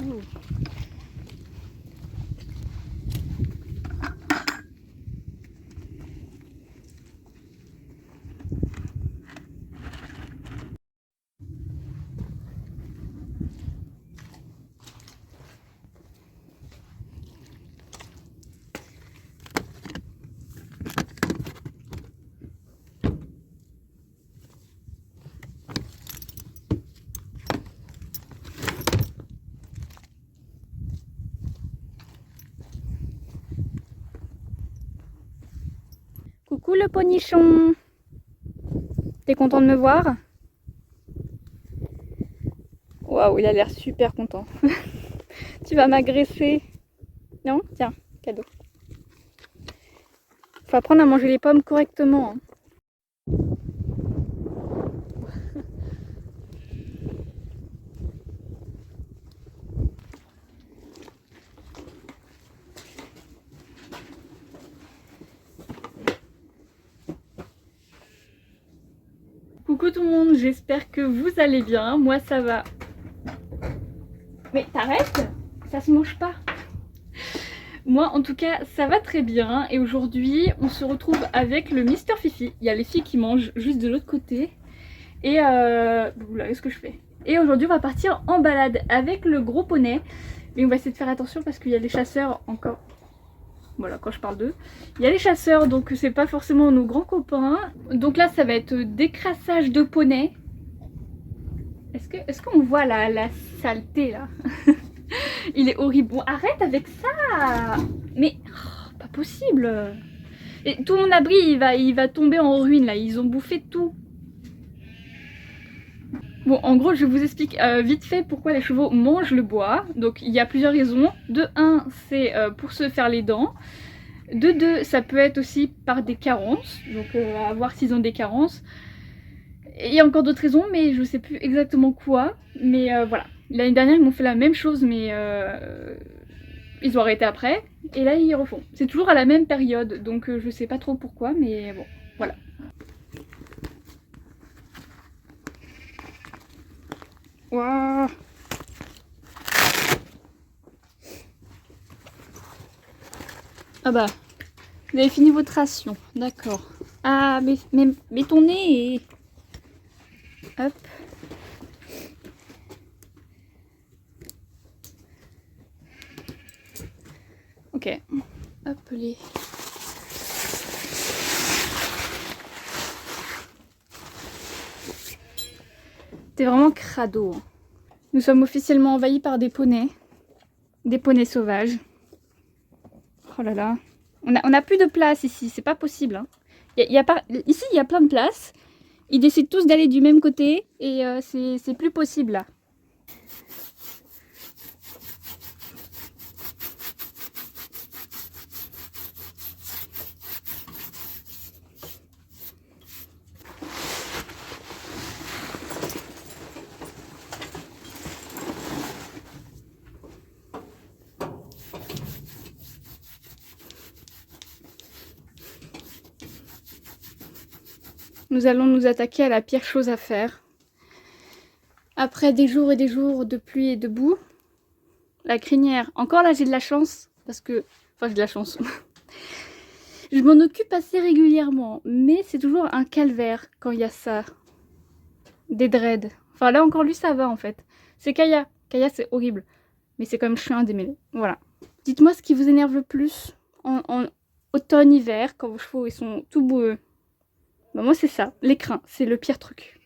Ouh. Coucou le ponichon. T'es content de me voir? Waouh, il a l'air super content. Tu vas m'agresser. Non? Tiens, cadeau. Faut apprendre à manger les pommes correctement. Hein. Coucou tout le monde, j'espère que vous allez bien. Moi ça va. Mais t'arrêtes? Ça se mange pas. Moi en tout cas ça va très bien et aujourd'hui on se retrouve avec le Mister Fifi. Il y a les filles qui mangent juste de l'autre côté et oula, qu'est-ce que je fais? Et aujourd'hui on va partir en balade avec le gros poney, mais on va essayer de faire attention parce qu'il y a les chasseurs encore. Voilà, quand je parle d'eux, il y a les chasseurs donc c'est pas forcément nos grands copains. Donc là ça va être décrassage de poney. Est-ce qu'on voit la saleté là? Il est horrible. Bon, arrête avec ça. Mais oh, pas possible. Et tout mon abri il va tomber en ruine là. Ils ont bouffé tout. Bon, en gros je vous explique vite fait pourquoi les chevaux mangent le bois. Donc il y a plusieurs raisons. De 1 c'est pour se faire les dents. De 2 ça peut être aussi par des carences. Donc à voir s'ils ont des carences. Et il y a encore d'autres raisons mais je sais plus exactement quoi. Mais voilà. L'année dernière ils m'ont fait la même chose mais ils ont arrêté après. Et là ils refont. C'est toujours à la même période donc je sais pas trop pourquoi mais bon voilà. Waouh. Ah bah, vous avez fini votre ration, d'accord. Ah mais ton nez est... Hop. Ok. Hop les... T'es vraiment crado. Hein. Nous sommes officiellement envahis par des poneys. Des poneys sauvages. Oh là là. On a plus de place ici, c'est pas possible. Hein. Ici, il y a plein de place. Ils décident tous d'aller du même côté et c'est plus possible là. Nous allons nous attaquer à la pire chose à faire. Après des jours et des jours de pluie et de boue, la crinière. Encore là j'ai de la chance parce que... Enfin j'ai de la chance. Je m'en occupe assez régulièrement, mais c'est toujours un calvaire quand il y a ça. Des dreads. Enfin là encore lui ça va en fait. C'est Kaya. Kaya c'est horrible. Mais c'est quand même chiant à démêler. Voilà. Dites-moi ce qui vous énerve le plus en automne-hiver quand vos chevaux ils sont tout boueux. Bah moi c'est ça, les crins, c'est le pire truc.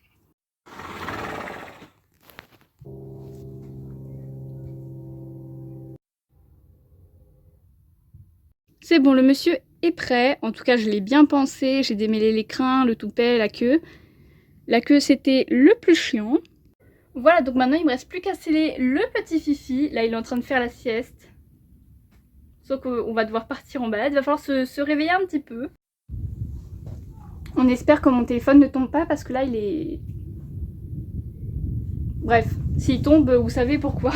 C'est bon, le monsieur est prêt. En tout cas, je l'ai bien pensé. J'ai démêlé les crins, le toupet, la queue. La queue, c'était le plus chiant. Voilà, donc maintenant, il me reste plus qu'à sceller le petit Fifi. Là, il est en train de faire la sieste. Sauf qu'on va devoir partir en balade. Il va falloir se réveiller un petit peu. On espère que mon téléphone ne tombe pas parce que là, il est... Bref, s'il tombe, vous savez pourquoi.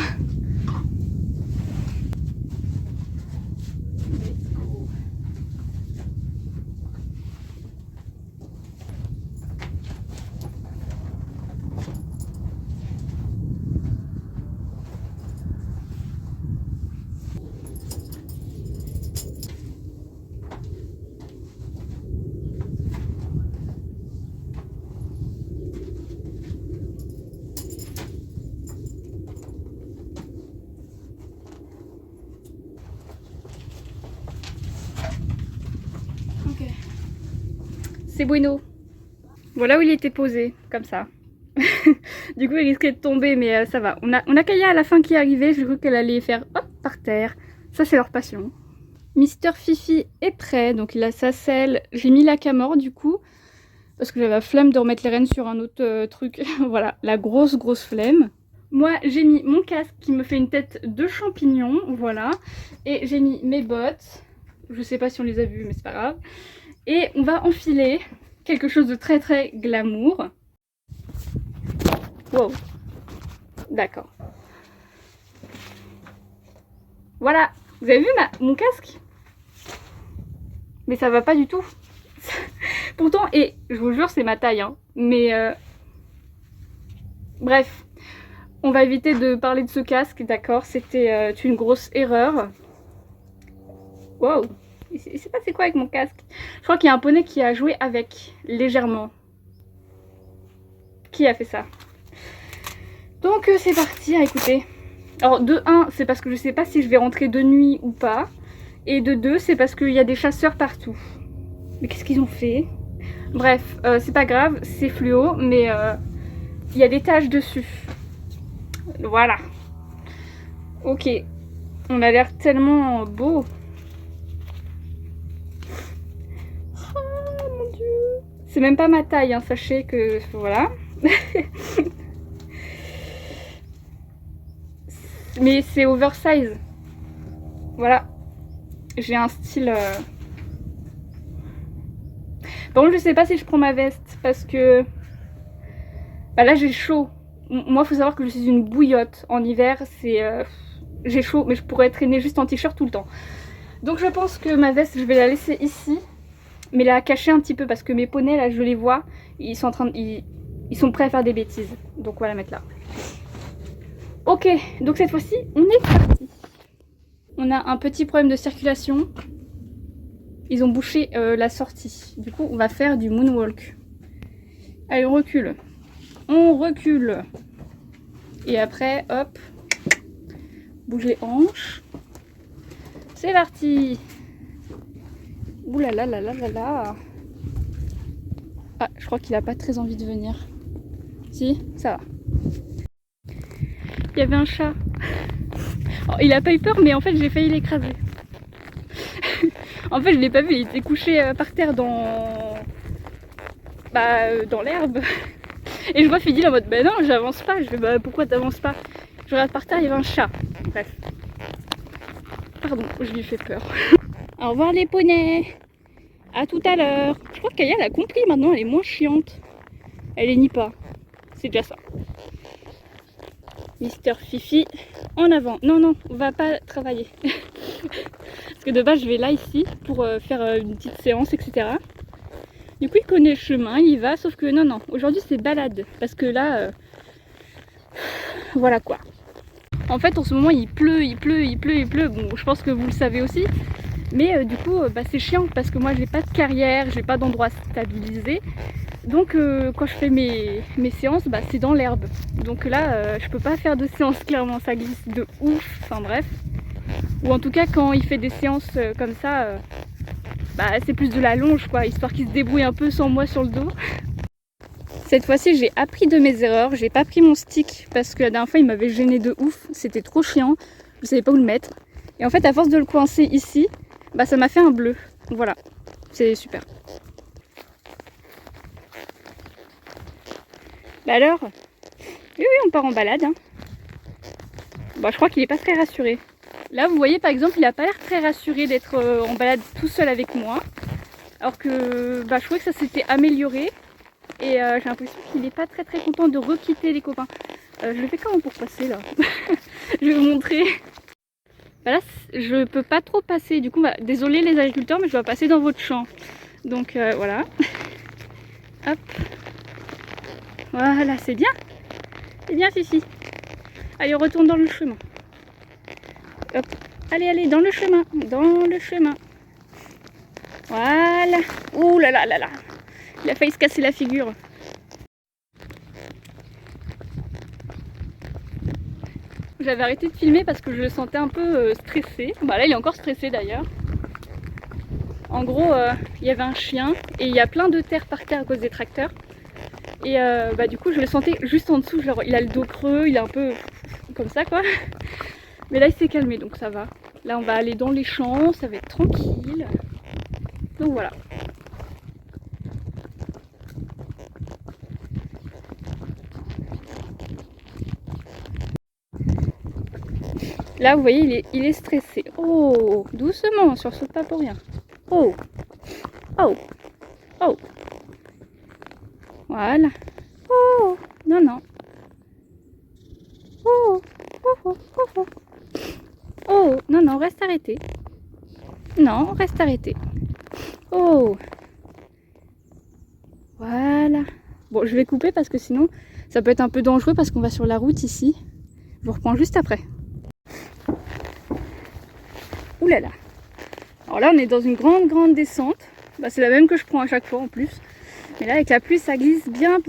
c'est bueno. Voilà où il était posé, comme ça. Du coup, il risquait de tomber, mais ça va. On a Kaya à la fin qui est arrivée. J'ai cru qu'elle allait faire hop par terre. Ça, c'est leur passion. Mister Fifi est prêt, donc il a sa selle. J'ai mis la camor du coup, parce que j'avais la flemme de remettre les rênes sur un autre truc. Voilà, la grosse flemme. Moi, j'ai mis mon casque qui me fait une tête de champignon, voilà. Et j'ai mis mes bottes. Je sais pas si on les a vues, mais c'est pas grave. Et on va enfiler quelque chose de très glamour. Wow. D'accord. Voilà. Vous avez vu mon casque? Mais ça va pas du tout. Pourtant, et je vous jure, c'est ma taille, hein. Mais bref, on va éviter de parler de ce casque, d'accord? C'était une grosse erreur. Wow. Il s'est passé quoi avec mon casque? Je crois qu'il y a un poney qui a joué avec, légèrement. Qui a fait ça? Donc c'est parti, écoutez. Alors de 1, c'est parce que je sais pas si je vais rentrer de nuit ou pas. Et de 2, c'est parce qu'il y a des chasseurs partout. Mais qu'est-ce qu'ils ont fait? Bref, c'est pas grave, c'est fluo, mais il y a des taches dessus. Voilà. Ok. On a l'air tellement beau. Oh mon dieu. C'est même pas ma taille, hein, sachez que... Voilà. Mais c'est oversize. Voilà. J'ai un style... Par contre, je sais pas si je prends ma veste parce que... Bah là, j'ai chaud. Moi, il faut savoir que je suis une bouillotte. En hiver, c'est... J'ai chaud, mais je pourrais traîner juste en t-shirt tout le temps. Donc je pense que ma veste, je vais la laisser ici. Mais la cacher un petit peu parce que mes poneys, là, je les vois. Ils sont en train de... Ils sont prêts à faire des bêtises. Donc on va la mettre là. Ok, donc cette fois-ci, on est parti. On a un petit problème de circulation. Ils ont bouché la sortie. Du coup, on va faire du moonwalk. Allez, on recule. On recule. Et après, hop. Bouge les hanches. C'est parti. Ouh là là là là là là. Ah, je crois qu'il a pas très envie de venir. Si, ça va. Il y avait un chat. Oh, il a pas eu peur, mais en fait, j'ai failli l'écraser. En fait, je l'ai pas vu, il était couché par terre dans l'herbe. Et je vois Fidil en mode, bah non, j'avance pas. Je fais, bah pourquoi t'avances pas? Je regarde par terre, il y avait un chat. Bref. Pardon, je lui fais peur. Au revoir les poneys. À tout à l'heure. Je crois que Kaya elle a compris maintenant, elle est moins chiante. Elle les nie pas. C'est déjà ça. Mister Fifi, en avant. Non, non, on va pas travailler. Parce que de base, je vais là, ici, pour faire une petite séance, etc. Du coup, il connaît le chemin, il y va, sauf que non, non. Aujourd'hui, c'est balade. Parce que là, voilà quoi. En fait, en ce moment, il pleut. Bon, je pense que vous le savez aussi. Mais du coup, c'est chiant parce que moi, j'ai pas de carrière, j'ai pas d'endroit stabilisé. Donc quand je fais mes séances, c'est dans l'herbe. Donc là, je peux pas faire de séances, clairement, ça glisse de ouf, enfin bref. Ou en tout cas, quand il fait des séances comme ça, c'est plus de la longe, quoi, histoire qu'il se débrouille un peu sans moi sur le dos. Cette fois-ci, j'ai appris de mes erreurs, j'ai pas pris mon stick parce que la dernière fois, il m'avait gêné de ouf, c'était trop chiant, je savais pas où le mettre. Et en fait, à force de le coincer ici, ça m'a fait un bleu. Voilà, c'est super. Alors, oui, on part en balade. Hein. Je crois qu'il n'est pas très rassuré. Là, vous voyez, par exemple, il n'a pas l'air très rassuré d'être en balade tout seul avec moi. Alors que je trouvais que ça s'était amélioré. Et j'ai l'impression qu'il n'est pas très content de requitter les copains. Je le fais comment pour passer, là? Je vais vous montrer. Là, je peux pas trop passer. Du coup, désolé les agriculteurs, mais je dois passer dans votre champ. Donc, voilà. Hop. Voilà, c'est bien. C'est bien, Fifi. Allez, on retourne dans le chemin. Hop. Allez, dans le chemin. Dans le chemin. Voilà. Ouh là là là là. Il a failli se casser la figure. J'avais arrêté de filmer parce que je le sentais un peu stressé. Là, il est encore stressé d'ailleurs. En gros, il y avait un chien et il y a plein de terre par terre à cause des tracteurs. Et du coup je le sentais juste en dessous, genre il a le dos creux, il est un peu comme ça quoi. Mais là il s'est calmé donc ça va. Là on va aller dans les champs, ça va être tranquille. Donc voilà. Là vous voyez il est stressé. Oh, doucement, sursaute pas pour rien. Oh, oh, oh. Voilà. Oh, non, non. Oh, oh, oh, oh, oh. Oh, non, non, reste arrêté. Non, reste arrêté. Oh. Voilà. Bon, je vais couper parce que sinon, ça peut être un peu dangereux parce qu'on va sur la route ici. Je vous reprends juste après. Ouh là là. Alors là, on est dans une grande descente. Bah, c'est la même que je prends à chaque fois en plus. Mais là, avec la pluie, ça glisse bien.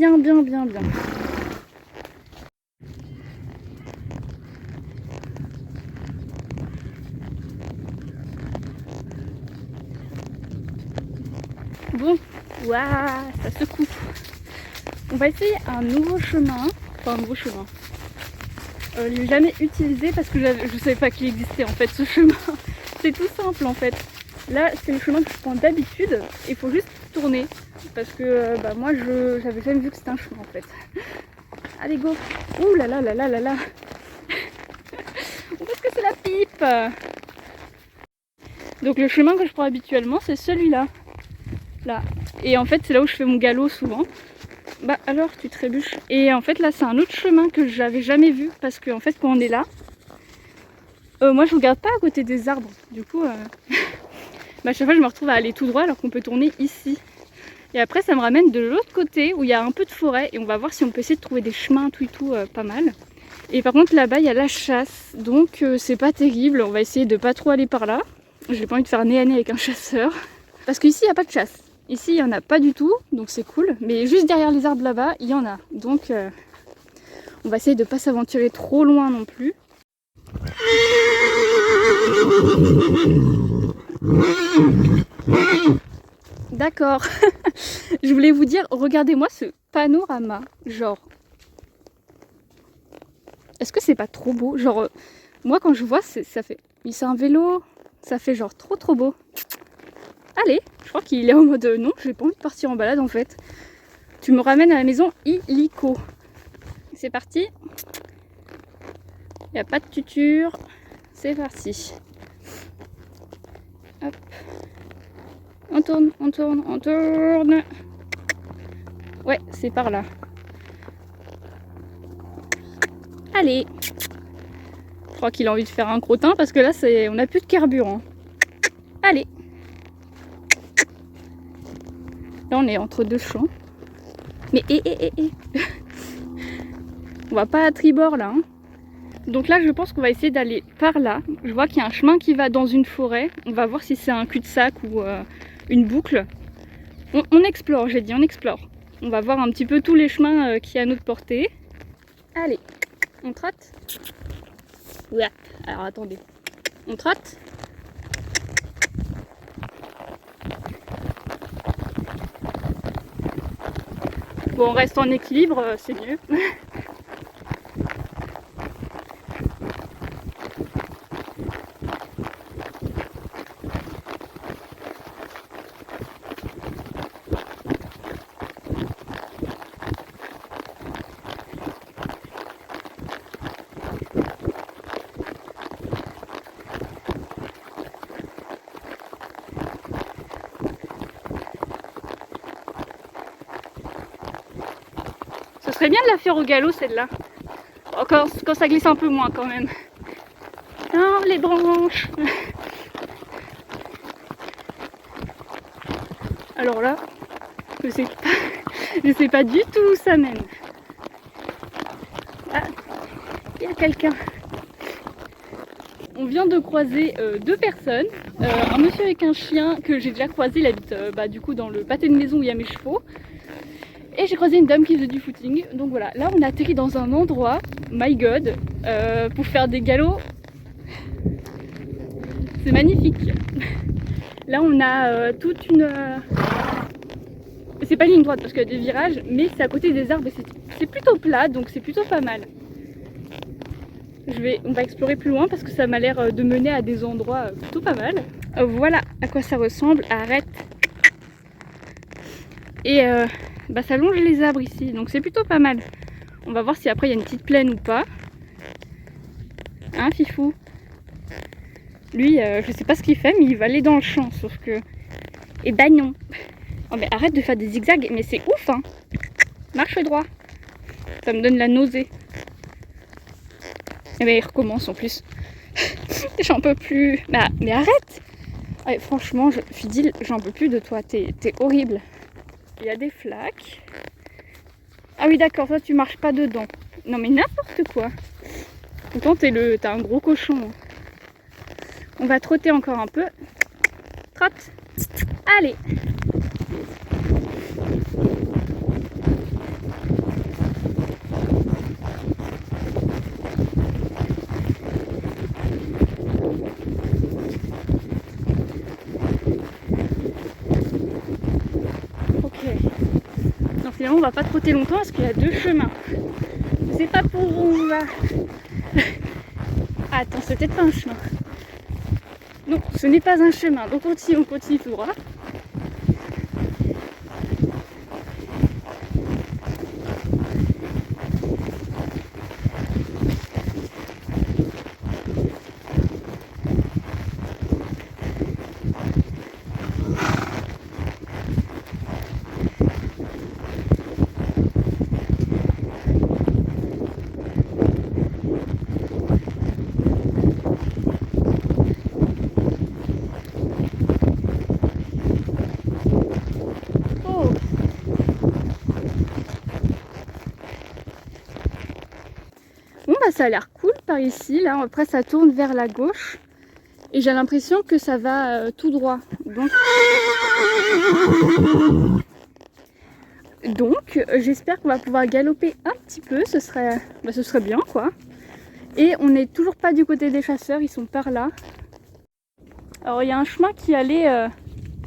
Bon, waouh, ça secoue. On va essayer un nouveau chemin. Enfin, un nouveau chemin. Je l'ai jamais utilisé parce que je savais pas qu'il existait en fait ce chemin. C'est tout simple en fait. Là, c'est le chemin que je prends d'habitude. Il faut juste tourner. Parce que moi, j'avais jamais vu que c'était un chemin en fait. Allez, go. Ouh là là là là là là. Où est-ce que c'est la pipe? Donc le chemin que je prends habituellement, c'est celui-là. Là. Et en fait, c'est là où je fais mon galop souvent. Bah alors, tu trébuches. Et en fait, là, c'est un autre chemin que j'avais jamais vu. Parce que en fait, quand on est là, moi, je regarde pas à côté des arbres. Du coup, à chaque fois, je me retrouve à aller tout droit alors qu'on peut tourner ici. Et après, ça me ramène de l'autre côté où il y a un peu de forêt. Et on va voir si on peut essayer de trouver des chemins, tout et tout, pas mal. Et par contre, là-bas, il y a la chasse. Donc, c'est pas terrible. On va essayer de pas trop aller par là. J'ai pas envie de faire nez à nez avec un chasseur. Parce qu'ici, il n'y a pas de chasse. Ici, il n'y en a pas du tout, donc c'est cool. Mais juste derrière les arbres là-bas, il y en a. Donc, on va essayer de ne pas s'aventurer trop loin non plus. D'accord. Je voulais vous dire, regardez-moi ce panorama. Genre, est-ce que c'est pas trop beau? Genre, moi quand je vois, ça fait... C'est un vélo, ça fait genre trop beau. Allez, je crois qu'il est en mode non, j'ai pas envie de partir en balade en fait. Tu me ramènes à la maison illico. C'est parti. Il n'y a pas de tuture. C'est parti. Hop. On tourne. Ouais, c'est par là. Allez. Je crois qu'il a envie de faire un crottin parce que là, on n'a plus de carburant. Allez. Là, on est entre deux champs. Mais on va pas à tribord là. Hein. Donc là, je pense qu'on va essayer d'aller par là. Je vois qu'il y a un chemin qui va dans une forêt. On va voir si c'est un cul-de-sac ou une boucle. On explore, j'ai dit, on explore. On va voir un petit peu tous les chemins qui sont à notre portée. Allez, on trotte. Ouais, alors attendez. On trotte. Bon, on reste en équilibre, c'est mieux. Ce serait bien de la faire au galop celle-là. Quand ça glisse un peu moins quand même. Non, les branches. Alors là, je sais pas du tout où ça mène. Ah, il y a quelqu'un. On vient de croiser deux personnes. Un monsieur avec un chien que j'ai déjà croisé, il habite du coup dans le pâté de maison où il y a mes chevaux. Et j'ai croisé une dame qui faisait du footing. Donc voilà, là on a atterri dans un endroit, my god, pour faire des galops. C'est magnifique. Là on a toute une C'est pas une ligne droite parce qu'il y a des virages, mais c'est à côté des arbres et c'est plutôt plat, donc c'est plutôt pas mal. On va explorer plus loin parce que ça m'a l'air de mener à des endroits plutôt pas mal. Voilà à quoi ça ressemble. Arrête. Et ça longe les arbres ici, donc c'est plutôt pas mal. On va voir si après il y a une petite plaine ou pas. Hein, Fifou? Lui, je sais pas ce qu'il fait, mais il va aller dans le champ, sauf que... Eh ben non. Oh mais arrête de faire des zigzags, mais c'est ouf hein. Marche droit. Ça me donne la nausée. Et ben il recommence en plus. J'en peux plus. Mais arrête. Ouais, franchement, Fidil, j'en peux plus de toi, t'es horrible. Il y a des flaques. Ah oui d'accord, toi tu marches pas dedans. Non mais n'importe quoi. Pourtant t'as un gros cochon. On va trotter encore un peu. Trotte. Allez. Finalement on va pas trotter longtemps parce qu'il y a deux chemins. C'est pas pour où on va. Attends, c'est peut-être pas un chemin. Non, ce n'est pas un chemin. Donc on continue tout droit. Ça a l'air cool par ici, là après ça tourne vers la gauche et j'ai l'impression que ça va tout droit. Donc j'espère qu'on va pouvoir galoper un petit peu, ce serait bien quoi. Et on n'est toujours pas du côté des chasseurs, ils sont par là. Alors il y a un chemin qui allait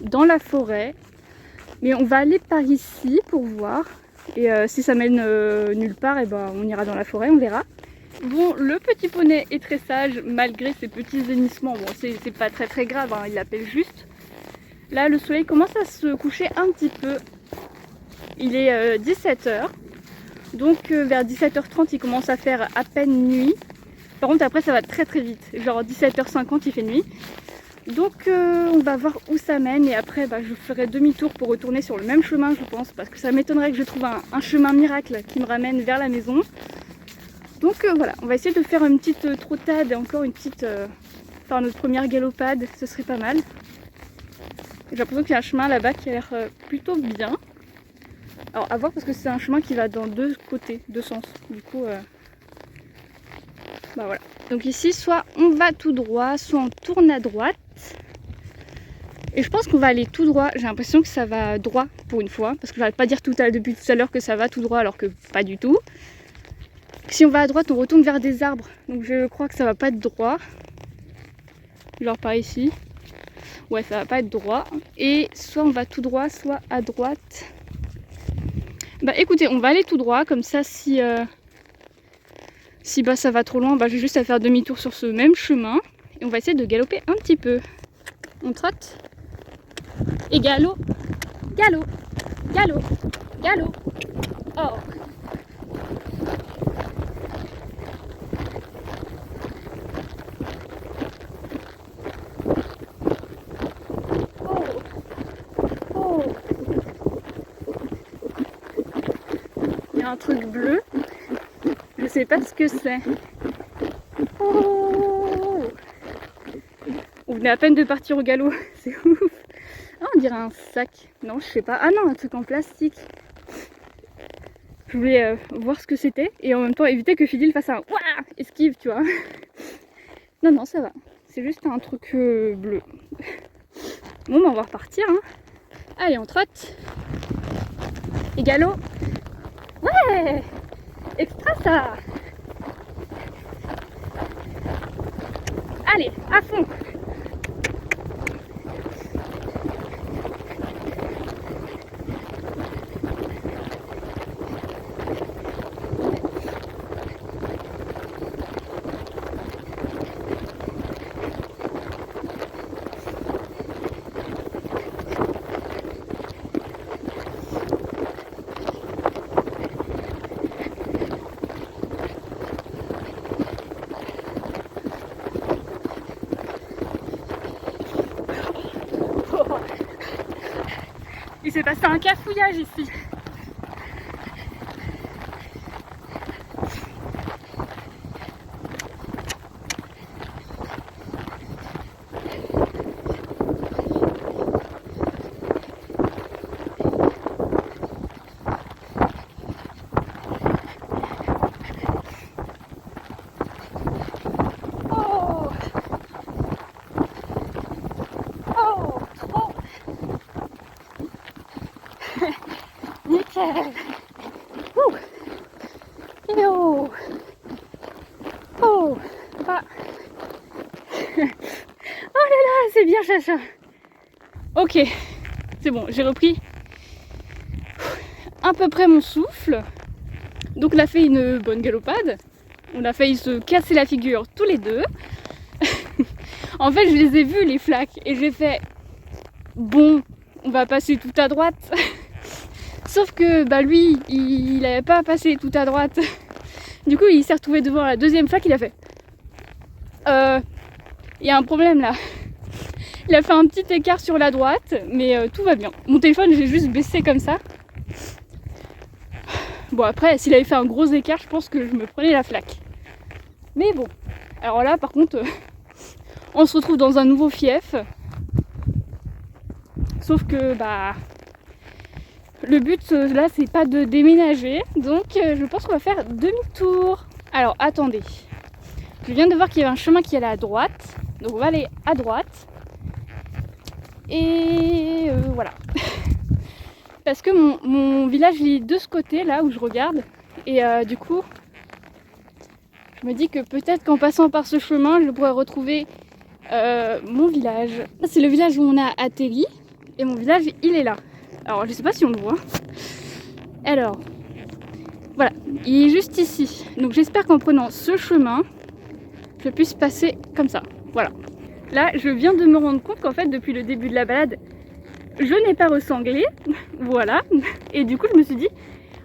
dans la forêt, mais on va aller par ici pour voir. Et si ça mène nulle part, et on ira dans la forêt, on verra. Bon, le petit poney est très sage malgré ses petits hennissements. Bon, c'est pas très grave, hein, il l'appelle juste. Là, le soleil commence à se coucher un petit peu. Il est 17 h. Donc, vers 17 h 30, il commence à faire à peine nuit. Par contre, après, ça va très vite. Genre 17 h 50, il fait nuit. Donc, on va voir où ça mène. Et après, je ferai demi-tour pour retourner sur le même chemin, je pense. Parce que ça m'étonnerait que je trouve un chemin miracle qui me ramène vers la maison. Donc voilà, on va essayer de faire une petite trottade et encore une petite... faire notre première galopade, ce serait pas mal. J'ai l'impression qu'il y a un chemin là-bas qui a l'air plutôt bien. Alors à voir parce que c'est un chemin qui va dans deux côtés, deux sens. Du coup, voilà. Donc ici, soit on va tout droit, soit on tourne à droite. Et je pense qu'on va aller tout droit. J'ai l'impression que ça va droit pour une fois. Parce que j'arrête pas de dire depuis tout à l'heure que ça va tout droit alors que pas du tout. Si on va à droite, on retourne vers des arbres. Donc je crois que ça va pas être droit. Genre par ici. Ouais, ça va pas être droit. Et soit on va tout droit, soit à droite. Écoutez, on va aller tout droit. Comme ça, si ça va trop loin, j'ai juste à faire demi-tour sur ce même chemin. Et on va essayer de galoper un petit peu. On trotte. Et galop. Galop. Galop. Galop. Oh. Un truc bleu, je sais pas ce que c'est. Oh, on venait à peine de partir au galop, c'est ouf. Ah, on dirait un sac, non je sais pas. Ah non, un truc en plastique. Je voulais voir ce que c'était et en même temps éviter que Fidil fasse un ouah esquive, tu vois. Non ça va, c'est juste un truc bleu. Bon on va repartir hein. Allez on trotte. Et galop. Ouais, extra ça. Allez, à fond. Il s'est passé un cafouillage ici. Nickel. Yo. Oh. Bah. Oh là là, c'est bien Chacha. Ok, c'est bon, j'ai repris à peu près mon souffle. Donc on a fait une bonne galopade. On a failli se casser la figure tous les deux. En fait, je les ai vus les flaques et j'ai fait bon, on va passer tout à droite. Sauf que bah lui, il n'avait pas passé tout à droite. Du coup, il s'est retrouvé devant la deuxième flaque, il a fait il y a un problème là. Il a fait un petit écart sur la droite, mais tout va bien. Mon téléphone, j'ai juste baissé comme ça. Bon, après, s'il avait fait un gros écart, je pense que je me prenais la flaque. Mais bon, alors là, par contre, on se retrouve dans un nouveau fief. Sauf que, bah, le but là, c'est pas de déménager. Donc, je pense qu'on va faire demi-tour. Alors, attendez. Je viens de voir qu'il y avait un chemin qui allait à droite. Donc, on va aller à droite. Et voilà. Parce que mon village il est de ce côté là où je regarde. Et du coup, je me dis que peut-être qu'en passant par ce chemin, je pourrais retrouver mon village. C'est le village où on a atterri. Et mon village, il est là. Alors, je sais pas si on le voit. Alors, voilà. Il est juste ici. Donc, j'espère qu'en prenant ce chemin, je puisse passer comme ça. Voilà. Là, je viens de me rendre compte qu'en fait, depuis le début de la balade, je n'ai pas ressanglé. Voilà. Et du coup, je me suis dit,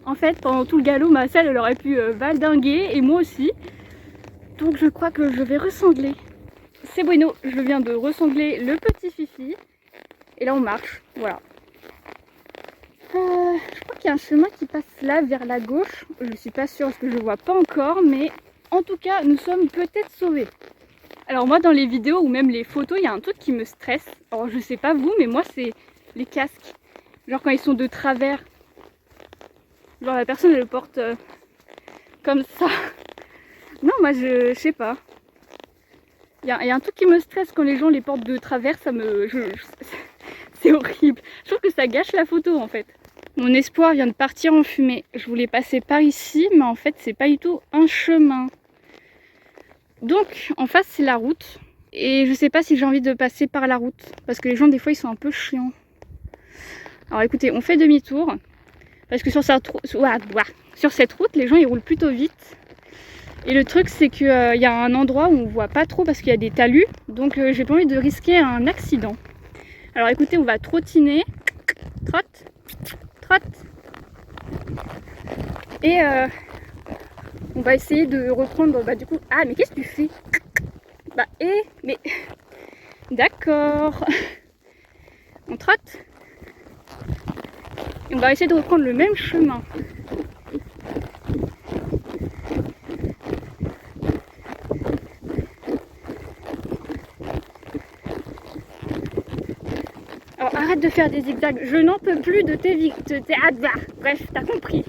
en fait, pendant tout le galop, ma selle, elle aurait pu valdinguer et moi aussi. Donc, je crois que je vais ressangler. C'est bueno, je viens de ressangler le petit Fifi. Et là, on marche. Voilà. Je crois qu'il y a un chemin qui passe là, vers la gauche. Je ne suis pas sûre parce que je ne vois pas encore. Mais en tout cas, nous sommes peut-être sauvés. Alors moi, dans les vidéos ou même les photos, il y a un truc qui me stresse. Alors, je sais pas vous, mais moi, c'est les casques. Genre quand ils sont de travers. Genre la personne, elle le porte comme ça. Non, moi, je sais pas. Il y a un truc qui me stresse quand les gens les portent de travers. Ça me... c'est horrible. Je trouve que ça gâche la photo, en fait. Mon espoir vient de partir en fumée. Je voulais passer par ici, mais en fait, c'est pas du tout un chemin. Donc, en face, c'est la route. Et je sais pas si j'ai envie de passer par la route. Parce que les gens, des fois, ils sont un peu chiants. Alors, écoutez, on fait demi-tour. Parce que sur cette route, les gens, ils roulent plutôt vite. Et le truc, c'est qu'il y a un endroit où on voit pas trop parce qu'il y a des talus. Donc, j'ai pas envie de risquer un accident. Alors, écoutez, on va trottiner. Trotte. Trotte. Et on va essayer de reprendre, bah du coup... Ah, mais qu'est-ce que tu fais? Bah, mais... D'accord. On trotte. Et on va essayer de reprendre le même chemin. Alors, arrête de faire des zigzags. Je n'en peux plus de tes... Ah, bah, bref, t'as compris.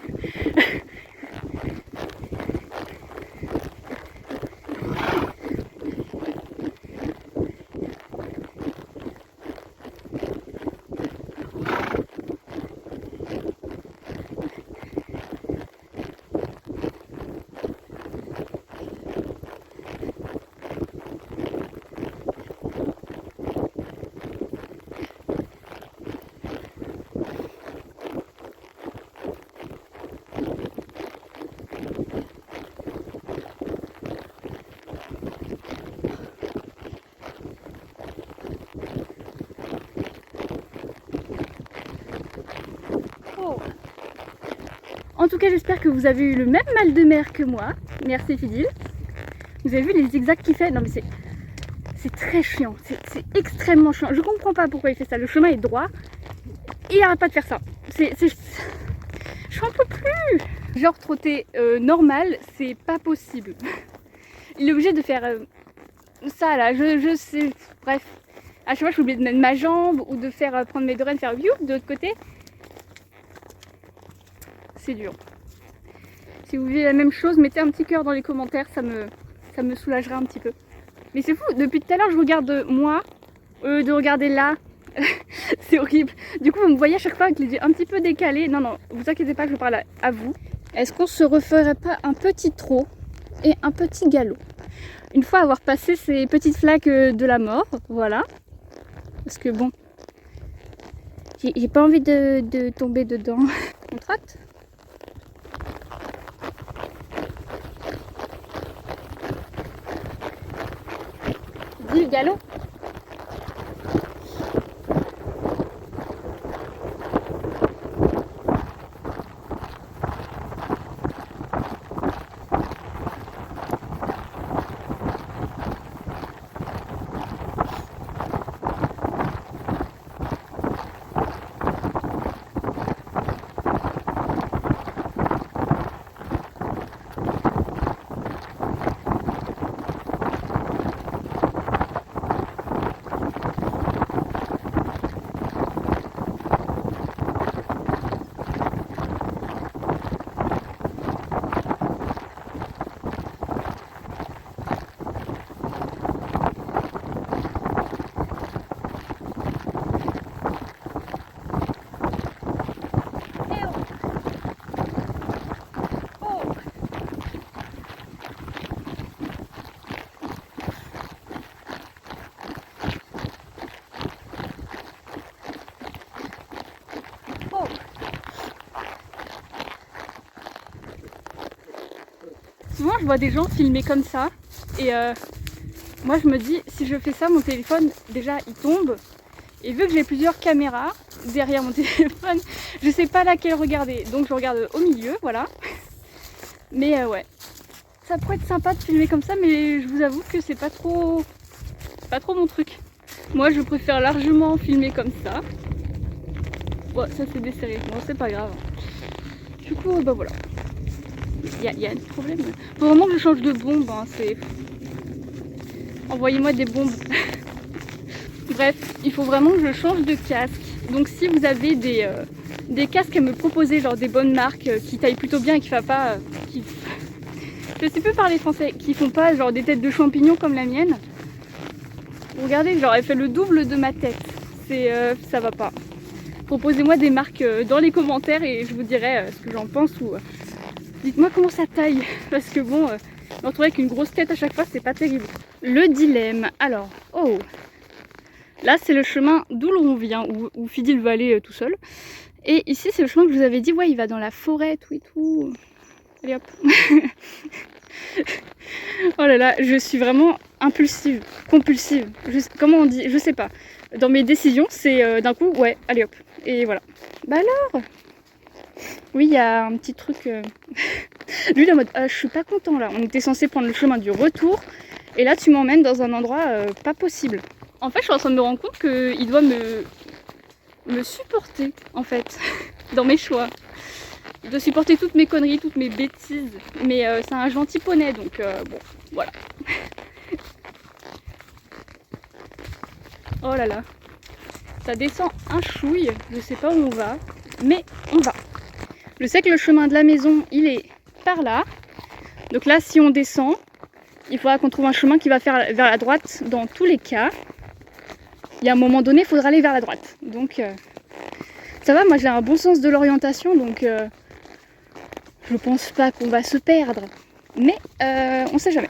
En tout cas, j'espère que vous avez eu le même mal de mer que moi. Merci Fidil. Vous avez vu les zigzags qu'il fait? Non mais c'est très chiant. C'est extrêmement chiant. Je comprends pas pourquoi il fait ça. Le chemin est droit. il arrête pas de faire ça. J'en peux plus. Genre trotter normal, c'est pas possible. Il est obligé de faire ça là, je sais, bref. À chaque fois je suis obligée de mettre ma jambe ou de faire prendre mes oreilles, faire youp de l'autre côté. C'est dur. Si vous vivez la même chose, mettez un petit cœur dans les commentaires, ça me soulagerait un petit peu. Mais c'est fou, depuis tout à l'heure je regarde moi, de regarder là. C'est horrible. Du coup vous me voyez à chaque fois avec les yeux un petit peu décalés. Non, non, vous inquiétez pas que je parle à vous. Est-ce qu'on se referait pas un petit trot et un petit galop une fois avoir passé ces petites flaques de la mort, voilà. Parce que bon, j'ai pas envie de tomber dedans. On trotte ? Dis le galop. Souvent je vois des gens filmer comme ça et moi je me dis si je fais ça mon téléphone déjà il tombe et vu que j'ai plusieurs caméras derrière mon téléphone je sais pas laquelle regarder donc je regarde au milieu voilà. Mais ouais ça pourrait être sympa de filmer comme ça mais je vous avoue que c'est pas trop mon truc. Moi je préfère largement filmer comme ça. Bon ça c'est desserré, bon c'est pas grave. Du coup bah voilà. Il y a un problème. Faut vraiment que je change de bombe, hein, c'est... Envoyez-moi des bombes. Bref, il faut vraiment que je change de casque. Donc si vous avez des casques à me proposer, genre des bonnes marques qui taillent plutôt bien et qui font pas... Je sais plus parler français, qui font pas genre des têtes de champignons comme la mienne. Regardez, genre elle fait le double de ma tête. Ça va pas. Proposez-moi des marques dans les commentaires et je vous dirai ce que j'en pense ou... Dites-moi comment ça taille, parce que bon, me retrouver avec une grosse tête à chaque fois, c'est pas terrible. Le dilemme, alors, oh, là c'est le chemin d'où l'on vient, où Fidil va aller tout seul. Et ici c'est le chemin que je vous avais dit, ouais, il va dans la forêt, tout et tout. Allez hop. Oh là là, je suis vraiment impulsive, compulsive, comment on dit, je sais pas. Dans mes décisions, c'est d'un coup, ouais, allez hop, et voilà. Bah alors oui, il y a un petit truc. Lui, il est en mode je suis pas content là. On était censé prendre le chemin du retour. Et là, tu m'emmènes dans un endroit pas possible. En fait, je suis en train de me rendre compte qu'il doit me supporter, en fait, dans mes choix. Il doit supporter toutes mes conneries, toutes mes bêtises. Mais c'est un gentil poney, donc bon, voilà. Oh là là. Ça descend un chouille. Je sais pas où on va. Mais on va. Je sais que le chemin de la maison, il est par là. Donc là, si on descend, il faudra qu'on trouve un chemin qui va faire vers la droite dans tous les cas. Il y a un moment donné, il faudra aller vers la droite. Donc ça va, moi j'ai un bon sens de l'orientation, donc je pense pas qu'on va se perdre. Mais on sait jamais.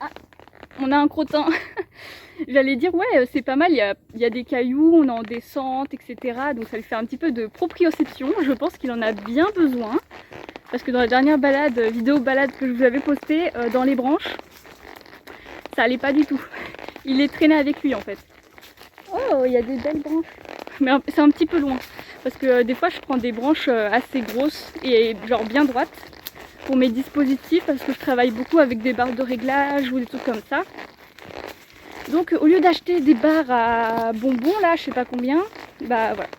Ah, on a un crottin. J'allais dire, ouais, c'est pas mal, il y a des cailloux, on est en descente, etc. Donc ça lui fait un petit peu de proprioception. Je pense qu'il en a bien besoin. Parce que dans la dernière vidéo balade que je vous avais postée, dans les branches, ça allait pas du tout. Il les traînait avec lui en fait. Oh, il y a des belles branches. Mais c'est un petit peu loin. Parce que des fois, je prends des branches assez grosses et genre bien droites pour mes dispositifs. Parce que je travaille beaucoup avec des barres de réglage ou des trucs comme ça. Donc au lieu d'acheter des barres à bonbons là, je sais pas combien, bah voilà,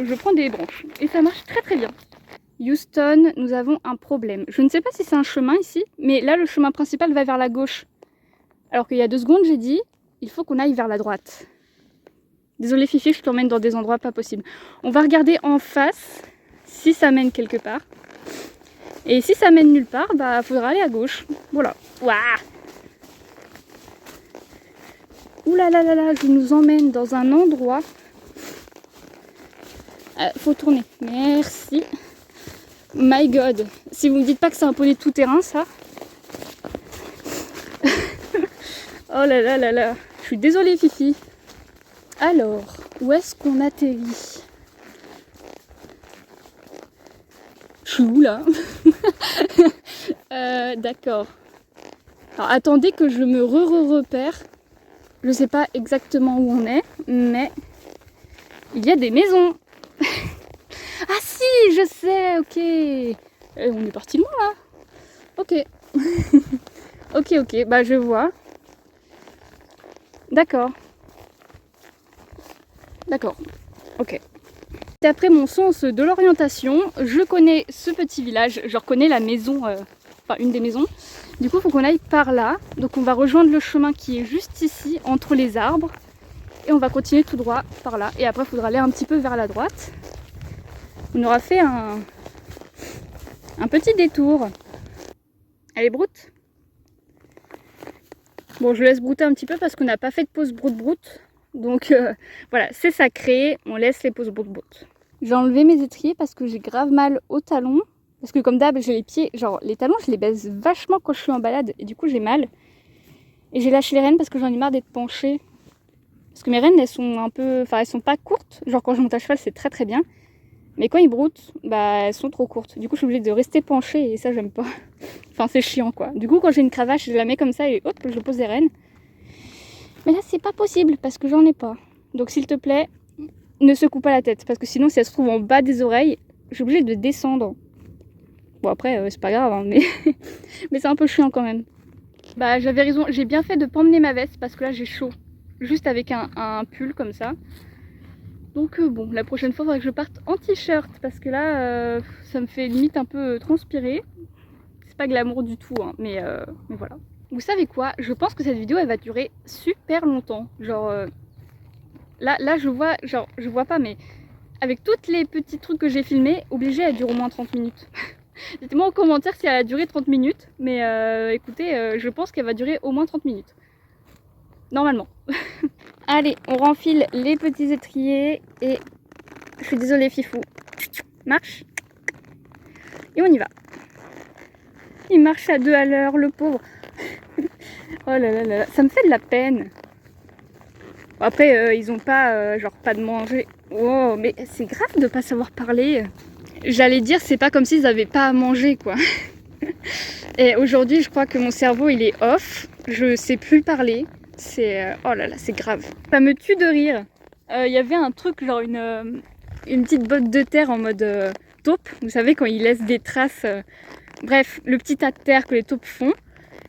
je prends des branches et ça marche très très bien. Houston, nous avons un problème. Je ne sais pas si c'est un chemin ici, mais là le chemin principal va vers la gauche. Alors qu'il y a 2 secondes j'ai dit, il faut qu'on aille vers la droite. Désolée Fifi, je t'emmène dans des endroits pas possibles. On va regarder en face si ça mène quelque part. Et si ça mène nulle part, bah faudra aller à gauche. Voilà. Waouh. Ouh là là là là, je nous emmène dans un endroit. Faut tourner. Merci. My God. Si vous me dites pas que c'est un poney tout terrain, ça. Oh là là là là. Je suis désolée Fifi. Alors, où est-ce qu'on atterrit? Je suis où là? D'accord. Alors attendez que je me repère. Je sais pas exactement où on est, mais il y a des maisons. Ah si, je sais, ok. On est parti loin là. Ok. Ok, bah je vois. D'accord. D'accord. Ok. D'après mon sens de l'orientation, je connais ce petit village, je reconnais la maison, enfin une des maisons. Du coup, il faut qu'on aille par là. Donc on va rejoindre le chemin qui est juste ici, entre les arbres. Et on va continuer tout droit par là. Et après, il faudra aller un petit peu vers la droite. On aura fait un petit détour. Allez, broute. Bon, je laisse brouter un petit peu parce qu'on n'a pas fait de pause broute-broute. Donc voilà, c'est sacré, on laisse les pauses broute-broute. J'ai enlevé mes étriers parce que j'ai grave mal aux talons. Parce que comme d'hab, j'ai les pieds, genre les talons, je les baisse vachement quand je suis en balade. Et du coup, j'ai mal. Et j'ai lâché les rênes parce que j'en ai marre d'être penchée. Parce que mes rênes, elles sont un peu... Enfin, elles sont pas courtes. Genre quand je monte à cheval, c'est très très bien. Mais quand ils broutent, bah elles sont trop courtes. Du coup, je suis obligée de rester penchée et ça, j'aime pas. Enfin, c'est chiant quoi. Du coup, quand j'ai une cravache, je la mets comme ça et hop, je pose des rênes. Mais là, c'est pas possible parce que j'en ai pas. Donc, s'il te plaît, ne secoue pas la tête. Parce que sinon, si elle se trouve en bas des oreilles, je suis obligée de descendre. Bon, après, c'est pas grave, hein, mais, mais c'est un peu chiant quand même. Bah, j'avais raison. J'ai bien fait de pas emmener ma veste parce que là, j'ai chaud. Juste avec un pull comme ça. Donc bon, la prochaine fois, il faudrait que je parte en t-shirt parce que là, ça me fait limite un peu transpirer. C'est pas glamour du tout, hein, mais voilà. Vous savez quoi? Je pense que cette vidéo, elle va durer super longtemps. Genre, là, je vois, genre, je vois pas, mais avec tous les petits trucs que j'ai filmés, obligé, elle dure au moins 30 minutes. Dites-moi en commentaire si elle a duré 30 minutes, mais écoutez, je pense qu'elle va durer au moins 30 minutes. Normalement. Allez, on renfile les petits étriers et je suis désolée Fifou. Marche. Et on y va. Il marche à 2 à l'heure, le pauvre. Oh là là là, ça me fait de la peine. Après, ils ont pas, genre, pas de manger. Oh, mais c'est grave de pas savoir parler. J'allais dire, c'est pas comme s'ils avaient pas à manger, quoi. Et aujourd'hui, je crois que mon cerveau, il est off. Je sais plus parler. C'est... oh là là, c'est grave. Ça me tue de rire. Il y avait un truc, genre une petite botte de terre en mode taupe. Vous savez, quand ils laissent des traces... bref, le petit tas de terre que les taupes font.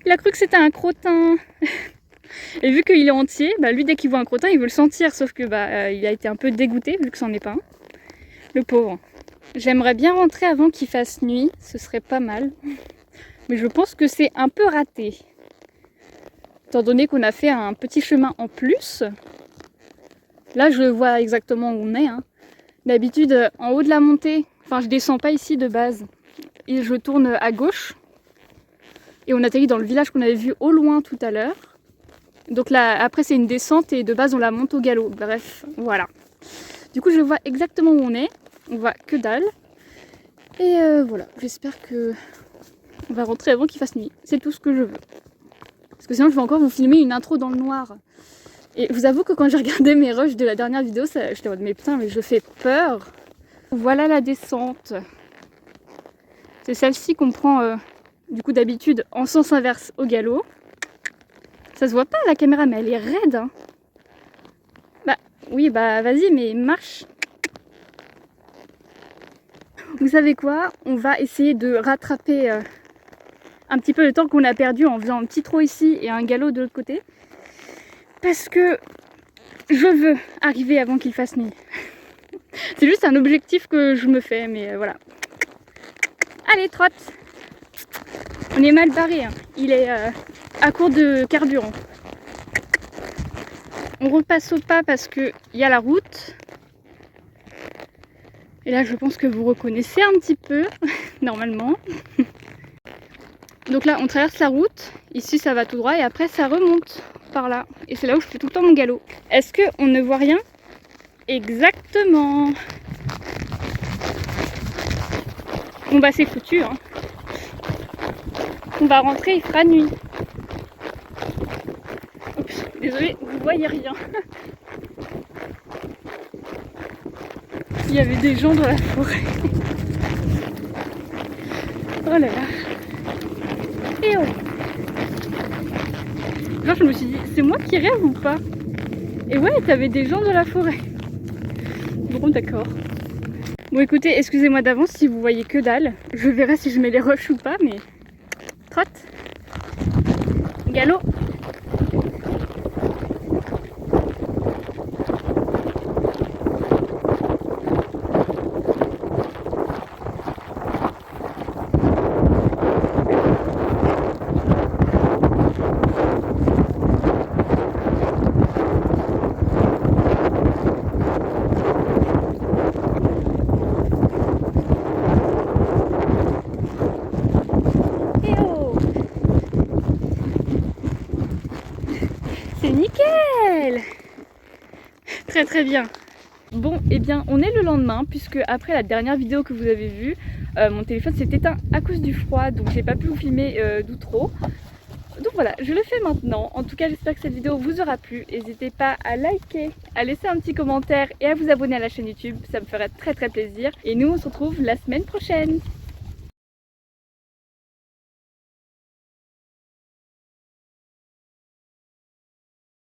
Il a cru que c'était un crottin. Et vu qu'il est entier, bah lui, dès qu'il voit un crottin, il veut le sentir. Sauf que bah il a été un peu dégoûté, vu que c'en est pas un. Le pauvre. J'aimerais bien rentrer avant qu'il fasse nuit. Ce serait pas mal. Mais je pense que c'est un peu raté. Étant donné qu'on a fait un petit chemin en plus. Là, je vois exactement où on est. Hein. D'habitude, en haut de la montée, enfin, je descends pas ici de base. Et je tourne à gauche. Et on atterrit dans le village qu'on avait vu au loin tout à l'heure. Donc là, après, c'est une descente et de base, on la monte au galop. Bref, voilà. Du coup, je vois exactement où on est. On voit que dalle. Et voilà, j'espère que on va rentrer avant qu'il fasse nuit. C'est tout ce que je veux. Parce que sinon, je vais encore vous filmer une intro dans le noir. Et je vous avoue que quand j'ai regardé mes rushs de la dernière vidéo, j'étais en mode mais putain, mais je fais peur. Voilà la descente. C'est celle-ci qu'on prend du coup d'habitude en sens inverse au galop. Ça se voit pas à la caméra, mais elle est raide. Hein. Bah oui, bah vas-y, mais marche. Vous savez quoi? On va essayer de rattraper un petit peu le temps qu'on a perdu en faisant un petit trot ici et un galop de l'autre côté. parce que je veux arriver avant qu'il fasse nuit. C'est juste un objectif que je me fais, mais voilà. Allez, trotte. On est mal barré, hein. Il est à court de carburant. On repasse au pas parce qu'il y a la route. Et là, je pense que vous reconnaissez un petit peu, normalement. Donc là, on traverse la route. Ici, ça va tout droit et après, ça remonte par là. Et c'est là où je fais tout le temps mon galop. Est-ce qu'on ne voit rien? Exactement. Bon bah, c'est foutu, hein. On va rentrer, il fera nuit. Oups, désolée, vous voyez rien. Il y avait des gens dans la forêt. Oh là là. Et oh. Genre je me suis dit, c'est moi qui rêve ou pas? Et ouais, t'avais des gens dans la forêt. Bon d'accord. Bon écoutez, excusez-moi d'avance si vous voyez que dalle. Je verrai si je mets les rushs ou pas, mais... Trotte. Galop. C'est nickel! Très très bien. Bon, et bien on est le lendemain puisque après la dernière vidéo que vous avez vue, mon téléphone s'est éteint à cause du froid, donc j'ai pas pu vous filmer d'outro. Donc voilà, je le fais maintenant. En tout cas, j'espère que cette vidéo vous aura plu. N'hésitez pas à liker, à laisser un petit commentaire et à vous abonner à la chaîne YouTube. Ça me ferait très très plaisir. Et nous, on se retrouve la semaine prochaine.